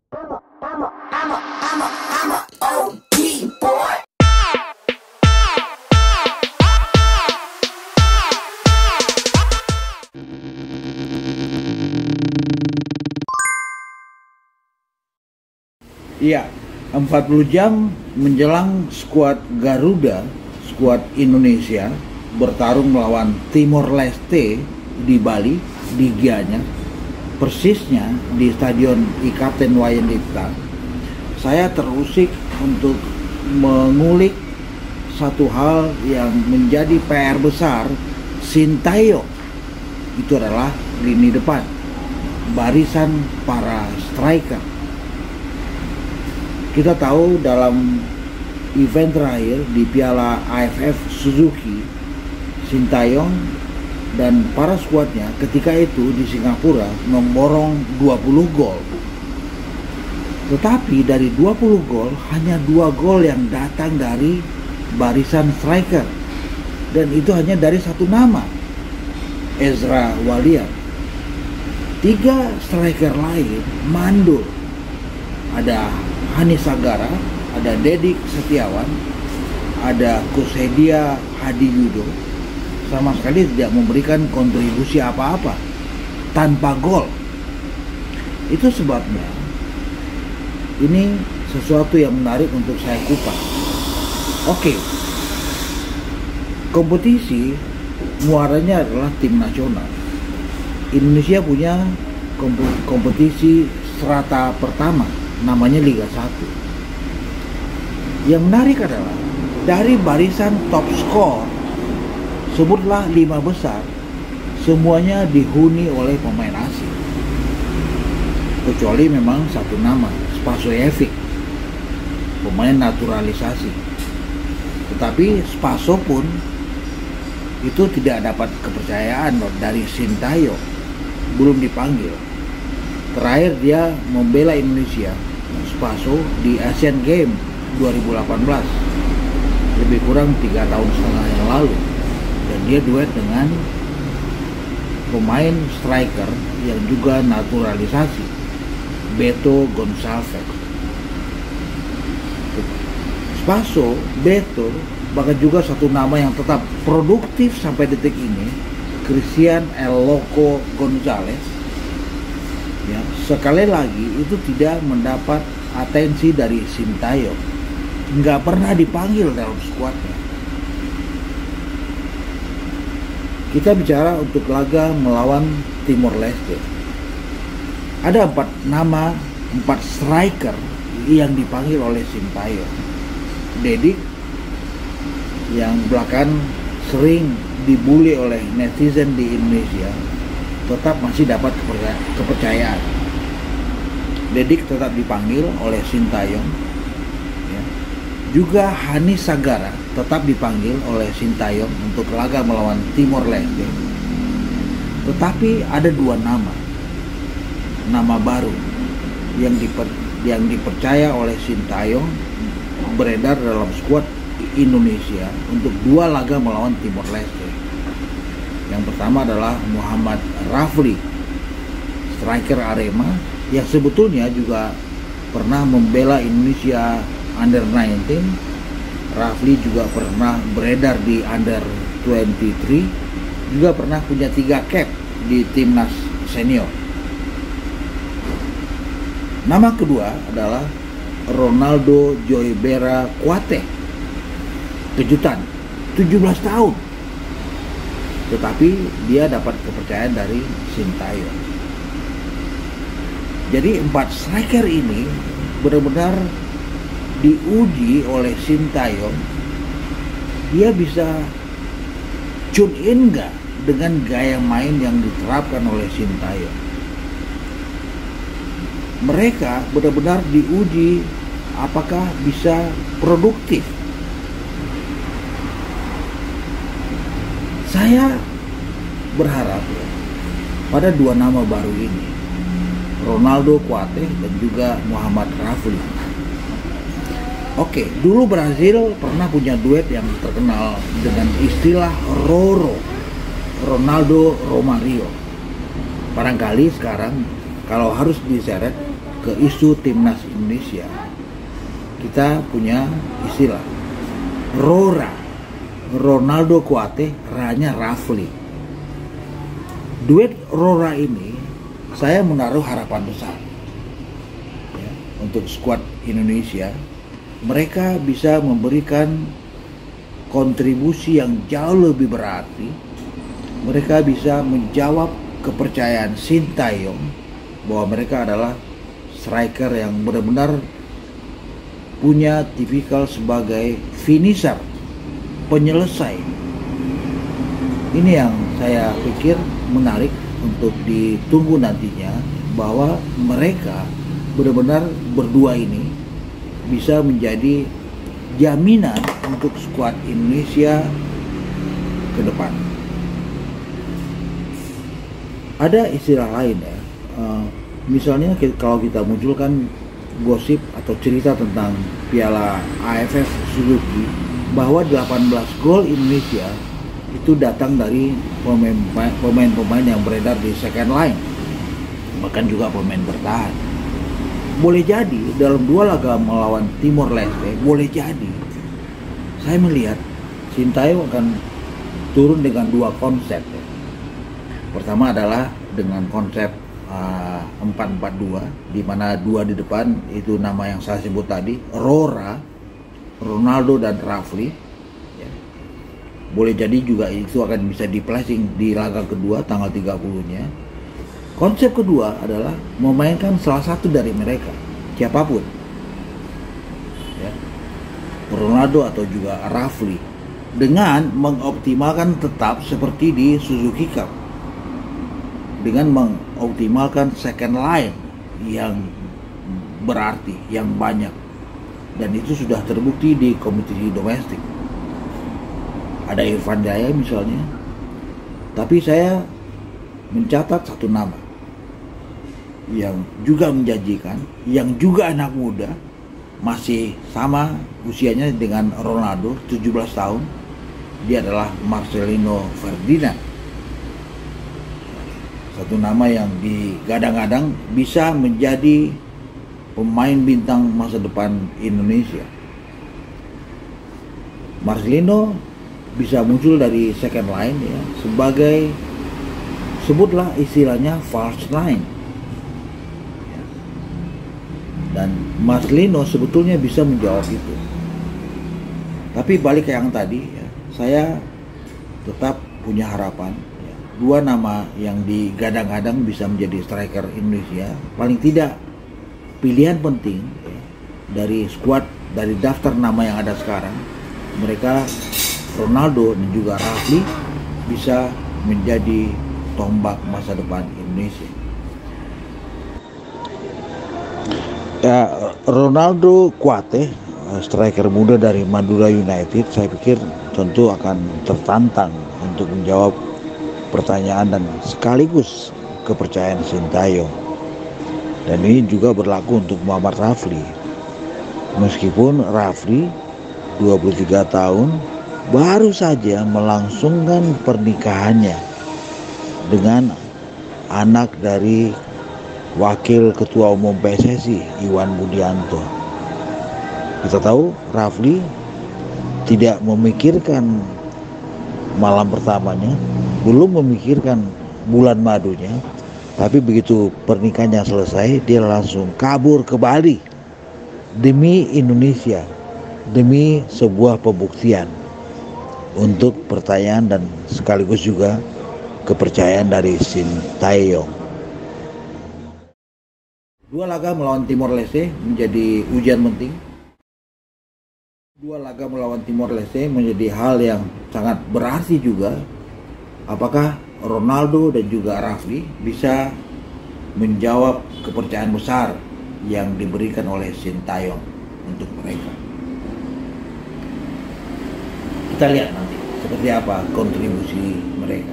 I'm a OG boy. Iya, 40 jam menjelang skuad Garuda, skuad Indonesia bertarung melawan Timor Leste di Bali, di Gianyar, persisnya di Stadion Kapten Wayan Dipta. Saya terusik untuk mengulik satu hal yang menjadi PR besar Sintayong. Itu adalah lini depan, barisan para striker. Kita tahu dalam event terakhir di Piala AFF Suzuki, Sintayong dan para skuadnya ketika itu di Singapura memborong 20 gol. Tetapi dari 20 gol, hanya 2 gol yang datang dari barisan striker. Dan itu hanya dari satu nama, Ezra Walian. 3 striker lain mandul. Ada Hani Sagara, ada Dedik Setiawan, ada Kusedia Hadiyudo, sama sekali tidak memberikan kontribusi apa-apa, tanpa gol. Itu sebabnya ini sesuatu yang menarik untuk saya kupas. Oke, kompetisi muaranya adalah tim nasional. Indonesia punya kompetisi strata pertama, namanya Liga 1. Yang menarik adalah dari barisan top skor, sebutlah 5 besar, semuanya dihuni oleh pemain asing, kecuali memang satu nama, Spasojevic, pemain naturalisasi. Tetapi Spaso pun itu tidak dapat kepercayaan dari Sintayong, belum dipanggil. Terakhir dia membela Indonesia, Spaso, di Asian Games 2018, lebih kurang 3,5 tahun yang lalu. Dan dia duet dengan pemain striker yang juga naturalisasi, Beto Gonçalves. Spaso, Beto, bahkan juga satu nama yang tetap produktif sampai detik ini, Christian El Loco Gonzalez. Ya, sekali lagi itu tidak mendapat atensi dari Sintayong, nggak pernah dipanggil dalam skuadnya. Kita bicara untuk laga melawan Timor Leste, ada 4 nama, 4 striker yang dipanggil oleh Sintayong. Dedik yang belakangan sering dibully oleh netizen di Indonesia tetap masih dapat kepercayaan. Dedik tetap dipanggil oleh Sintayong, ya. Juga Hani Sagara tetap dipanggil oleh Sintayong untuk laga melawan Timor Leste. Tetapi ada 2 nama baru yang dipercaya oleh Sintayong beredar dalam skuad Indonesia untuk 2 laga melawan Timor Leste. Yang pertama adalah Muhammad Rafli, striker Arema, yang sebetulnya juga pernah membela Indonesia Under 19. Rafli juga pernah beredar di Under 23, juga pernah punya 3 cap di timnas senior. Nama kedua adalah Ronaldo Joybera Kuate, kejutan, 17 tahun. Tetapi dia dapat kepercayaan dari Sintayong. Jadi 4 striker ini benar-benar diuji oleh Sintayong. Dia bisa tune in nggak dengan gaya main yang diterapkan oleh Sintayong. Mereka benar-benar diuji apakah bisa produktif. Saya berharap ya, pada 2 nama baru ini, Ronaldo Kuate dan juga Muhammad Rafli. Oke, dulu Brazil pernah punya duet yang terkenal dengan istilah Roro, Ronaldo Romario. Barangkali sekarang kalau harus diseret, ke isu timnas Indonesia, kita punya istilah RORA, Ronaldo Kuate, Ranya Rafli. Duet RORA ini saya menaruh harapan besar ya, untuk skuad Indonesia. Mereka bisa memberikan kontribusi yang jauh lebih berarti. Mereka bisa menjawab kepercayaan Sintayong bahwa mereka adalah striker yang benar-benar punya tipikal sebagai finisher, penyelesai. Ini yang saya pikir menarik untuk ditunggu nantinya, bahwa mereka benar-benar berdua ini bisa menjadi jaminan untuk skuad Indonesia ke depan. Ada istilah lain ya, misalnya kalau kita munculkan gosip atau cerita tentang Piala AFF Suzuki, bahwa 18 gol Indonesia itu datang dari pemain-pemain yang beredar di second line, bahkan juga pemain bertahan. Boleh jadi dalam 2 laga melawan Timor Leste, boleh jadi saya melihat Sintayong akan turun dengan 2 konsep ya. Pertama adalah dengan konsep 4-4-2, di mana 2 di depan itu nama yang saya sebut tadi, RORA, Ronaldo dan Rafli ya. Boleh jadi juga itu akan bisa di flashing di laga kedua tanggal 30-nya. Konsep kedua adalah memainkan salah satu dari mereka, siapapun ya, Ronaldo atau juga Rafli, dengan mengoptimalkan tetap seperti di Suzuki Cup, dengan mengoptimalkan second line yang berarti, yang banyak, dan itu sudah terbukti di kompetisi domestik. Ada Irfan Jaya misalnya, tapi saya mencatat satu nama yang juga menjanjikan, yang juga anak muda, masih sama usianya dengan Ronaldo, 17 tahun. Dia adalah Marcelino Ferdinand. Satu nama yang digadang-gadang bisa menjadi pemain bintang masa depan Indonesia. Marcelino bisa muncul dari second line ya, sebagai, sebutlah istilahnya, false nine. Dan Marcelino sebetulnya bisa menjawab itu. Tapi balik ke yang tadi ya, saya tetap punya harapan ya, 2 nama yang digadang-gadang bisa menjadi striker Indonesia, paling tidak pilihan penting ya, dari skuad, dari daftar nama yang ada sekarang. Mereka, Ronaldo dan juga Rafli, bisa menjadi tombak masa depan Indonesia. Ya, Ronaldo Kuate, striker muda dari Madura United, saya pikir tentu akan tertantang untuk menjawab pertanyaan dan sekaligus kepercayaan Sintayong. Dan ini juga berlaku untuk Muhammad Rafli. Meskipun Rafli 23 tahun baru saja melangsungkan pernikahannya dengan anak dari Wakil Ketua Umum PSSI Iwan Budianto. Kita tahu Rafli tidak memikirkan malam pertamanya, belum memikirkan bulan madunya, tapi begitu pernikahannya selesai, dia langsung kabur ke Bali demi Indonesia, demi sebuah pembuktian untuk pertanyaan dan sekaligus juga kepercayaan dari Sintayong. 2 laga melawan Timor Leste menjadi ujian penting. 2 laga melawan Timor Leste menjadi hal yang sangat berarti juga. Apakah Ronaldo dan juga Rafli bisa menjawab kepercayaan besar yang diberikan oleh Sintayong untuk mereka? Kita lihat nanti seperti apa kontribusi mereka.